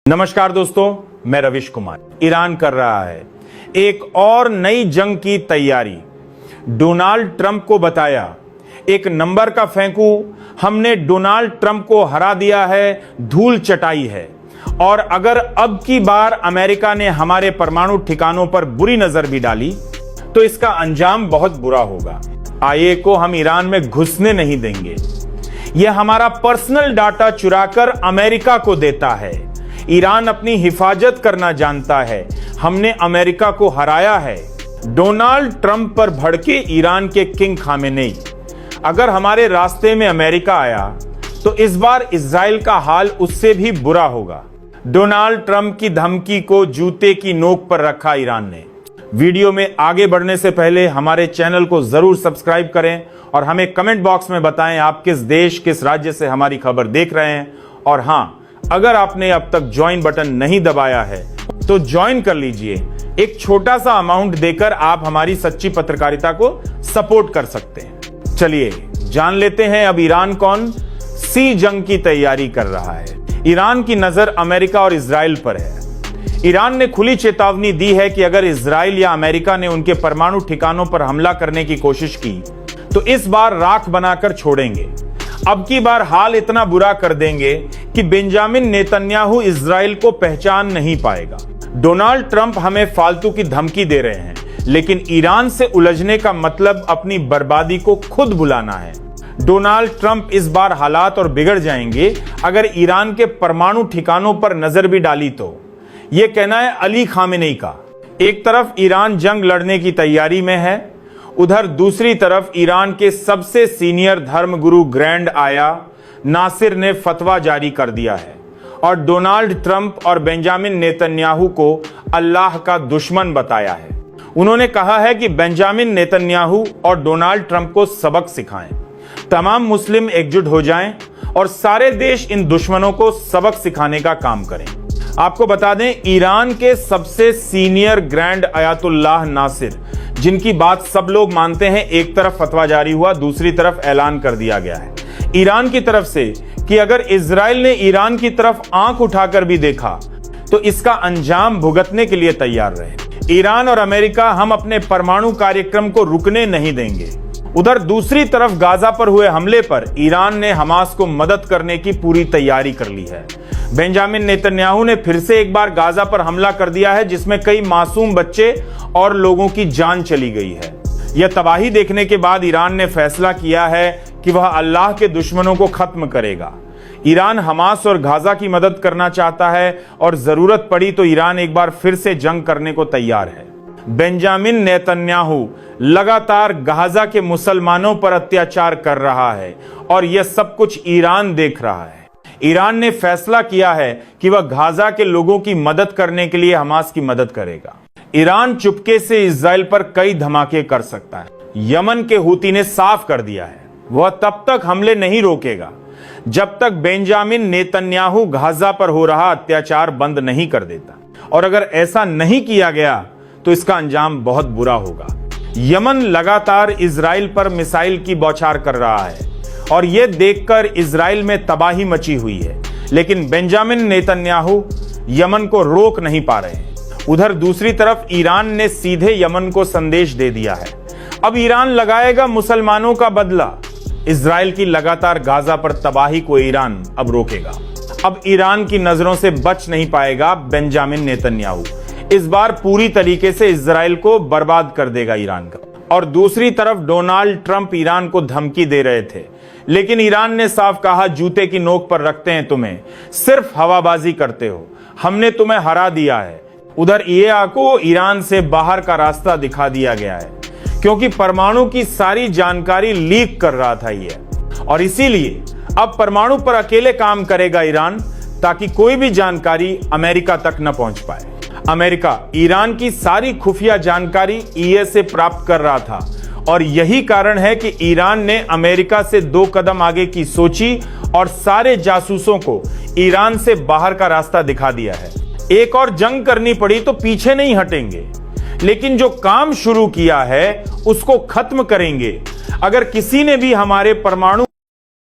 नमस्कार दोस्तों, मैं रविश कुमार। ईरान कर रहा है एक और नई जंग की तैयारी। डोनाल्ड ट्रंप को बताया, एक नंबर का फेंकू, हमने डोनाल्ड ट्रंप को हरा दिया है, धूल चटाई है। और अगर अब की बार अमेरिका ने हमारे परमाणु ठिकानों पर बुरी नजर भी डाली तो इसका अंजाम बहुत बुरा होगा। आईए को हम ईरान में घुसने नहीं देंगे। यह हमारा पर्सनल डाटा चुराकर अमेरिका को देता है। ईरान अपनी हिफाजत करना जानता है। हमने अमेरिका को हराया है। डोनाल्ड ट्रंप पर भड़के ईरान के किंग खामेनेई। अगर हमारे रास्ते में अमेरिका आया तो इस बार इजराइल का हाल उससे भी बुरा होगा। डोनाल्ड ट्रंप की धमकी को जूते की नोक पर रखा ईरान ने। वीडियो में आगे बढ़ने से पहले हमारे चैनल को जरूर सब्सक्राइब करें और हमें कमेंट बॉक्स में बताएं आप किस देश, किस राज्य से हमारी खबर देख रहे हैं। और हां, अगर आपने अब तक ज्वाइन बटन नहीं दबाया है तो ज्वाइन कर लीजिए। एक छोटा सा अमाउंट देकर आप हमारी सच्ची पत्रकारिता को सपोर्ट कर सकते हैं। चलिए जान लेते हैं अब ईरान कौन सी जंग की तैयारी कर रहा है। ईरान की नजर अमेरिका और इजराइल पर है। ईरान ने खुली चेतावनी दी है कि अगर इजराइल या अमेरिका ने उनके परमाणु ठिकानों पर हमला करने की कोशिश की तो इस बार राख बनाकर छोड़ेंगे। अब की बार हाल इतना बुरा कर देंगे कि बेंजामिन नेतन्याहू इजराइल को पहचान नहीं पाएगा। डोनाल्ड ट्रंप हमें फालतू की धमकी दे रहे हैं, लेकिन ईरान से उलझने का मतलब अपनी बर्बादी को खुद बुलाना है। डोनाल्ड ट्रंप इस बार हालात और बिगड़ जाएंगे अगर ईरान के परमाणु ठिकानों पर नजर भी डाली तो। यह कहना है अली खामेनेई का। एक तरफ ईरान जंग लड़ने की तैयारी में है, उधर दूसरी तरफ ईरान के सबसे सीनियर धर्मगुरु ग्रैंड आया नासिर ने फतवा जारी कर दिया है और डोनाल्ड ट्रंप और बेंजामिन नेतन्याहू को अल्लाह का दुश्मन बताया है। उन्होंने कहा है कि बेंजामिन नेतन्याहू और डोनाल्ड ट्रंप को सबक सिखाएं। तमाम मुस्लिम एकजुट हो जाएं और सारे देश इन दुश्मनों को सबक सिखाने का काम करें। आपको बता दें, ईरान के सबसे सीनियर ग्रैंड आयतुल्लाह नासिर, जिनकी बात सब लोग मानते हैं, एक तरफ फतवा जारी हुआ, दूसरी तरफ ऐलान कर दिया गया है ईरान की तरफ से कि अगर इजराइल ने ईरान की तरफ आंख उठाकर भी देखा तो इसका अंजाम भुगतने के लिए तैयार रहे। ईरान और अमेरिका हम अपने परमाणु कार्यक्रम को रुकने नहीं देंगे। उधर दूसरी तरफ गाजा पर हुए हमले पर ईरान ने हमास को मदद करने की पूरी तैयारी कर ली है। बेंजामिन नेतन्याहू ने फिर से एक बार गाजा पर हमला कर दिया है, जिसमें कई मासूम बच्चे और लोगों की जान चली गई है। यह तबाही देखने के बाद ईरान ने फैसला किया है कि वह अल्लाह के दुश्मनों को खत्म करेगा। ईरान हमास और गाजा की मदद करना चाहता है और जरूरत पड़ी तो ईरान एक बार फिर से जंग करने को तैयार है। बेंजामिन नेतन्याहू लगातार गाजा के मुसलमानों पर अत्याचार कर रहा है और यह सब कुछ ईरान देख रहा है। ईरान ने फैसला किया है कि वह गाजा के लोगों की मदद करने के लिए हमास की मदद करेगा। ईरान चुपके से इजराइल पर कई धमाके कर सकता है। यमन के हूती ने साफ कर दिया है वह तब तक हमले नहीं रोकेगा जब तक बेंजामिन नेतन्याहू गाजा पर हो रहा अत्याचार बंद नहीं कर देता। और अगर ऐसा नहीं किया गया तो इसका अंजाम बहुत बुरा होगा। यमन लगातार इजराइल पर मिसाइल की बौछार कर रहा है और यह देखकर इजराइल में तबाही मची हुई है, लेकिन बेंजामिन नेतन्याहू यमन को रोक नहीं पा रहे हैं। उधर दूसरी तरफ ईरान ने सीधे यमन को संदेश दे दिया है, अब ईरान लगाएगा मुसलमानों का बदला। इजराइल की लगातार गाजा पर तबाही को ईरान अब रोकेगा। अब ईरान की नजरों से बच नहीं पाएगा बेंजामिन नेतन्याहू। इस बार पूरी तरीके से इजराइल को बर्बाद कर देगा ईरान का। और दूसरी तरफ डोनाल्ड ट्रंप ईरान को धमकी दे रहे थे, लेकिन ईरान ने साफ कहा, जूते की नोक पर रखते हैं तुम्हें, सिर्फ हवाबाजी करते हो, हमने तुम्हें हरा दिया है। उधर ईएआ को ईरान से बाहर का रास्ता दिखा दिया गया है क्योंकि परमाणु की सारी जानकारी लीक कर रहा था ये, और इसीलिए अब परमाणु पर अकेले काम करेगा ईरान ताकि कोई भी जानकारी अमेरिका तक न पहुंच पाए। अमेरिका ईरान की सारी खुफिया जानकारी ईए से प्राप्त कर रहा था और यही कारण है कि ईरान ने अमेरिका से 2 कदम आगे की सोची और सारे जासूसों को ईरान से बाहर का रास्ता दिखा दिया है। एक और जंग करनी पड़ी तो पीछे नहीं हटेंगे, लेकिन जो काम शुरू किया है उसको खत्म करेंगे। अगर किसी ने भी हमारे परमाणु